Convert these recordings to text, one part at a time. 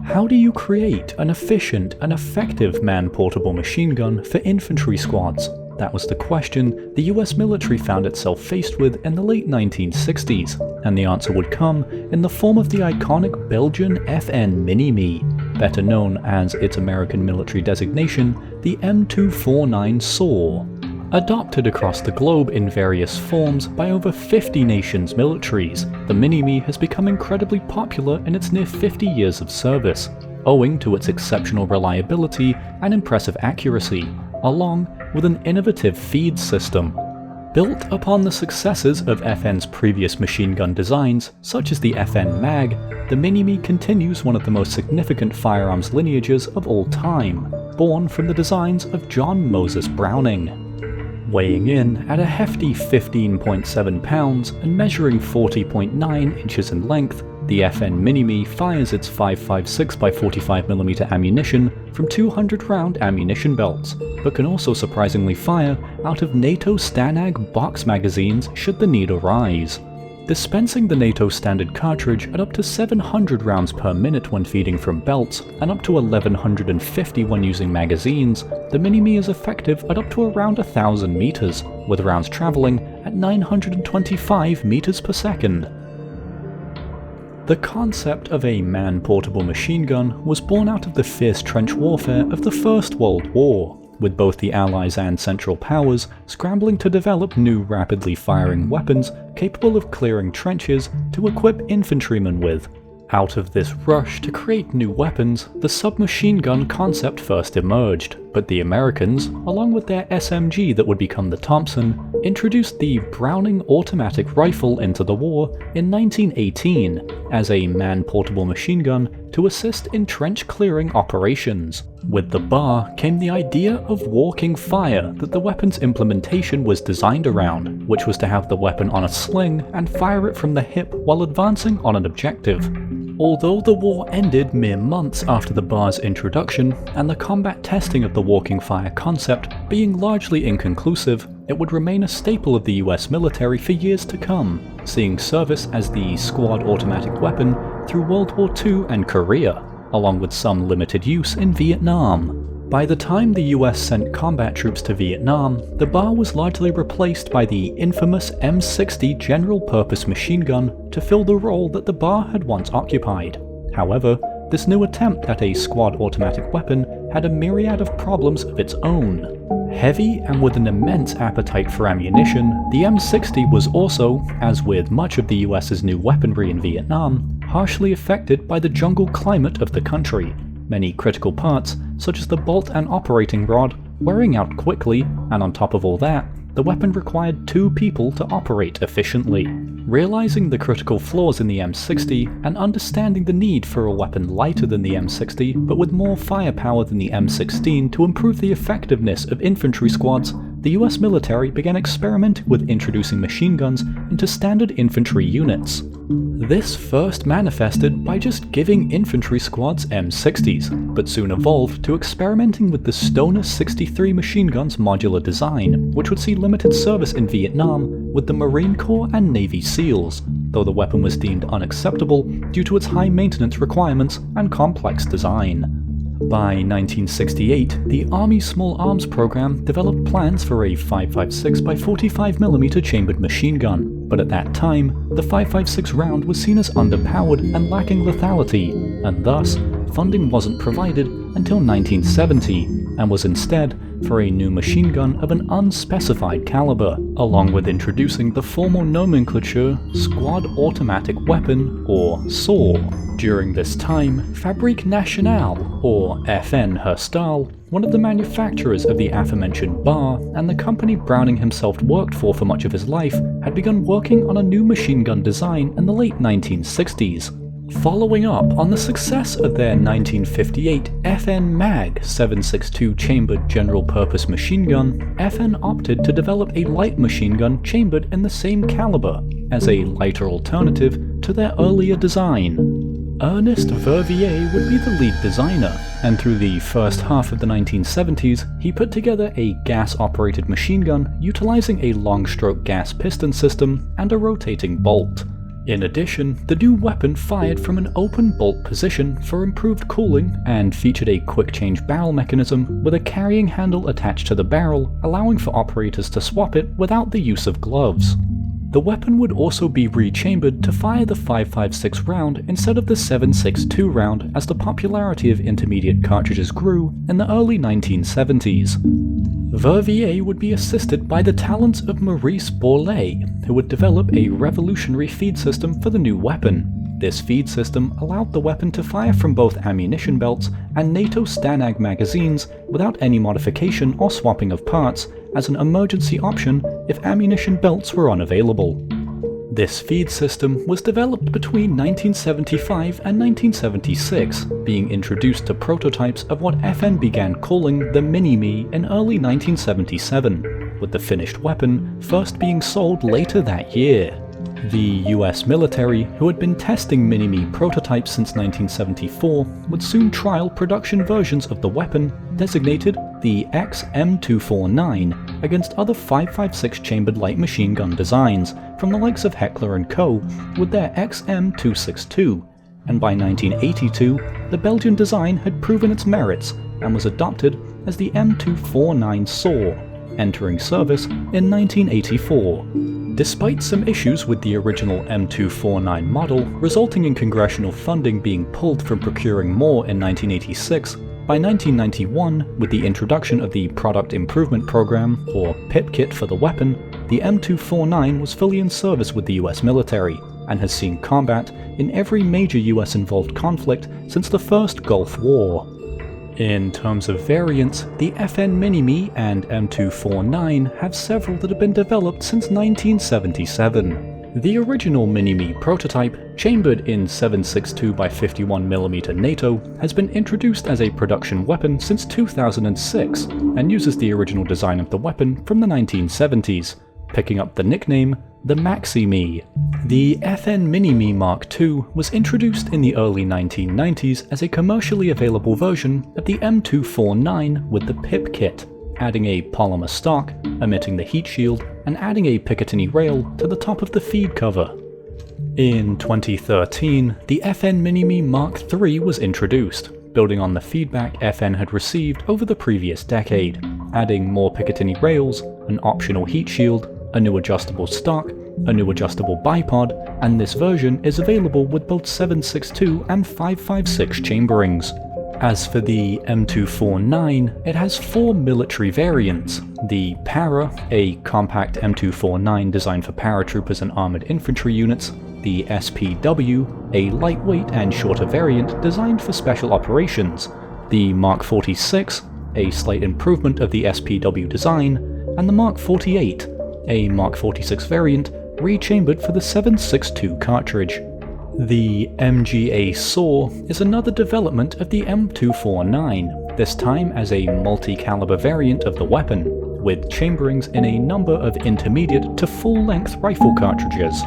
How do you create an efficient and effective man-portable machine gun for infantry squads? That was the question the US military found itself faced with in the late 1960s, and the answer would come in the form of the iconic Belgian FN Minimi, better known as its American military designation, the M249 SAW. Adopted across the globe in various forms by over 50 nations' militaries, the Minimi has become incredibly popular in its near 50 years of service, owing to its exceptional reliability and impressive accuracy, along with an innovative feed system. Built upon the successes of FN's previous machine gun designs, such as the FN MAG, the Minimi continues one of the most significant firearms lineages of all time, born from the designs of John Moses Browning. Weighing in at a hefty 15.7 pounds and measuring 40.9 inches in length, the FN Minimi fires its 5.56x45mm ammunition from 200-round ammunition belts, but can also surprisingly fire out of NATO Stanag box magazines should the need arise. Dispensing the NATO standard cartridge at up to 700 rounds per minute when feeding from belts, and up to 1150 when using magazines, the Minimi is effective at up to around 1,000 meters, with rounds traveling at 925 meters per second. The concept of a man-portable machine gun was born out of the fierce trench warfare of the First World War, with both the Allies and Central Powers scrambling to develop new rapidly firing weapons capable of clearing trenches to equip infantrymen with. Out of this rush to create new weapons, the submachine gun concept first emerged, but the Americans, along with their SMG that would become the Thompson, introduced the Browning automatic rifle into the war in 1918 as a man-portable machine gun to assist in trench clearing operations. With the bar came the idea of walking fire that the weapon's implementation was designed around, which was to have the weapon on a sling and fire it from the hip while advancing on an objective. Although the war ended mere months after the bar's introduction, and the combat testing of the walking fire concept being largely inconclusive, it would remain a staple of the US military for years to come, seeing service as the squad automatic weapon through World War II and Korea, along with some limited use in Vietnam. By the time the US sent combat troops to Vietnam, the bar was largely replaced by the infamous M60 general-purpose machine gun to fill the role that the bar had once occupied. However, this new attempt at a squad automatic weapon had a myriad of problems of its own. Heavy and with an immense appetite for ammunition, the M60 was also, as with much of the US's new weaponry in Vietnam, harshly affected by the jungle climate of the country. Many critical parts, such as the bolt and operating rod, wearing out quickly, and on top of all that, the weapon required 2 people to operate efficiently. Realizing the critical flaws in the M60 and understanding the need for a weapon lighter than the M60 but with more firepower than the M16 to improve the effectiveness of infantry squads, the US military began experimenting with introducing machine guns into standard infantry units. This first manifested by just giving infantry squads M60s, but soon evolved to experimenting with the Stoner 63 machine gun's modular design, which would see limited service in Vietnam with the Marine Corps and Navy SEALs, though the weapon was deemed unacceptable due to its high maintenance requirements and complex design. By 1968, the Army Small Arms Program developed plans for a 5.56x45mm chambered machine gun, but at that time, the 5.56 round was seen as underpowered and lacking lethality, and thus, funding wasn't provided until 1970, and was instead for a new machine gun of an unspecified caliber, along with introducing the formal nomenclature Squad Automatic Weapon, or SAW. During this time, Fabrique Nationale, or FN Herstal, one of the manufacturers of the aforementioned bar, and the company Browning himself worked for much of his life, had begun working on a new machine gun design in the late 1960s. Following up on the success of their 1958 FN MAG 7.62 chambered general-purpose machine gun, FN opted to develop a light machine gun chambered in the same caliber, as a lighter alternative to their earlier design. Ernest Verviers would be the lead designer, and through the first half of the 1970s, he put together a gas-operated machine gun utilizing a long-stroke gas piston system and a rotating bolt. In addition, the new weapon fired from an open bolt position for improved cooling and featured a quick-change barrel mechanism with a carrying handle attached to the barrel, allowing for operators to swap it without the use of gloves. The weapon would also be rechambered to fire the 5.56 round instead of the 7.62 round as the popularity of intermediate cartridges grew in the early 1970s. Verviers would be assisted by the talents of Maurice Bourlet, who would develop a revolutionary feed system for the new weapon. This feed system allowed the weapon to fire from both ammunition belts and NATO Stanag magazines without any modification or swapping of parts, as an emergency option if ammunition belts were unavailable. This feed system was developed between 1975 and 1976, being introduced to prototypes of what FN began calling the Minimi in early 1977, with the finished weapon first being sold later that year. The US military, who had been testing Minimi prototypes since 1974, would soon trial production versions of the weapon, designated the M249, against other 5.56 chambered light machine gun designs from the likes of Heckler & Co. with their M262, and by 1982, the Belgian design had proven its merits and was adopted as the M249 SAW, entering service in 1984. Despite some issues with the original M249 model, resulting in congressional funding being pulled from procuring more in 1986, by 1991, with the introduction of the Product Improvement Program, or PIP kit for the weapon, the M249 was fully in service with the US military, and has seen combat in every major US involved conflict since the First Gulf War. In terms of variants, the FN Minimi and M249 have several that have been developed since 1977. The original Minimi prototype, chambered in 7.62 by 51mm NATO, has been introduced as a production weapon since 2006 and uses the original design of the weapon from the 1970s, picking up the nickname the Maximi. The FN Minimi Mark II was introduced in the early 1990s as a commercially available version of the M249 with the PIP kit, adding a polymer stock, omitting the heat shield, and adding a Picatinny rail to the top of the feed cover. In 2013, the FN Minimi Mark III was introduced, building on the feedback FN had received over the previous decade, adding more Picatinny rails, an optional heat shield, a new adjustable stock, a new adjustable bipod, and this version is available with both 7.62 and 5.56 chamberings. As for the M249, it has 4 military variants: the Para, a compact M249 designed for paratroopers and armored infantry units; the SPW, a lightweight and shorter variant designed for special operations; the Mark 46, a slight improvement of the SPW design; and the Mark 48, a Mark 46 variant rechambered for the 7.62 cartridge. The MGA SAW is another development of the M249, this time as a multi-caliber variant of the weapon, with chamberings in a number of intermediate to full-length rifle cartridges.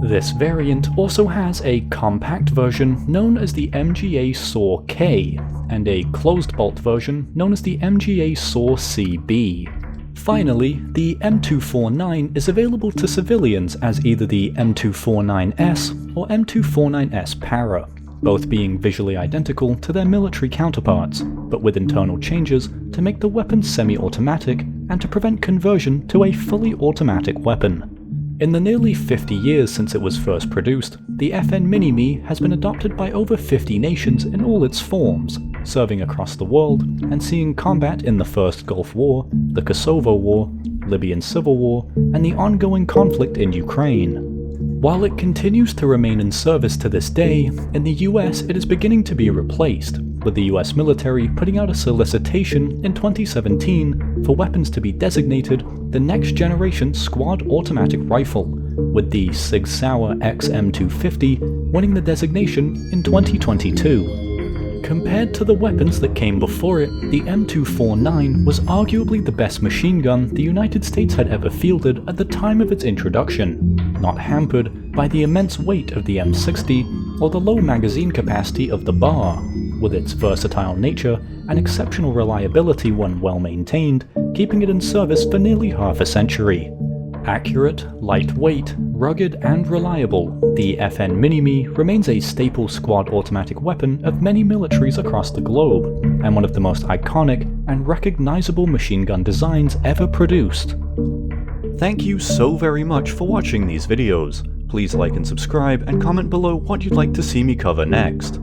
This variant also has a compact version known as the MGA SAW K, and a closed-bolt version known as the MGA SAW CB. Finally, the M249 is available to civilians as either the M249S or M249S Para, both being visually identical to their military counterparts, but with internal changes to make the weapon semi-automatic and to prevent conversion to a fully automatic weapon. In the nearly 50 years since it was first produced, the FN Minimi has been adopted by over 50 nations in all its forms, serving across the world and seeing combat in the First Gulf War, the Kosovo War, Libyan Civil War, and the ongoing conflict in Ukraine. While it continues to remain in service to this day, in the US it is beginning to be replaced, with the US military putting out a solicitation in 2017 for weapons to be designated the Next Generation Squad Automatic Rifle, with the Sig Sauer XM250 winning the designation in 2022. Compared to the weapons that came before it, the M249 was arguably the best machine gun the United States had ever fielded at the time of its introduction, not hampered by the immense weight of the M60 or the low magazine capacity of the BAR, with its versatile nature and exceptional reliability when well maintained, keeping it in service for nearly half a century. Accurate, lightweight, Rugged and reliable, the FN Minimi remains a staple squad automatic weapon of many militaries across the globe, and one of the most iconic and recognizable machine gun designs ever produced. Thank you so very much for watching these videos. Please like and subscribe and comment below what you'd like to see me cover next.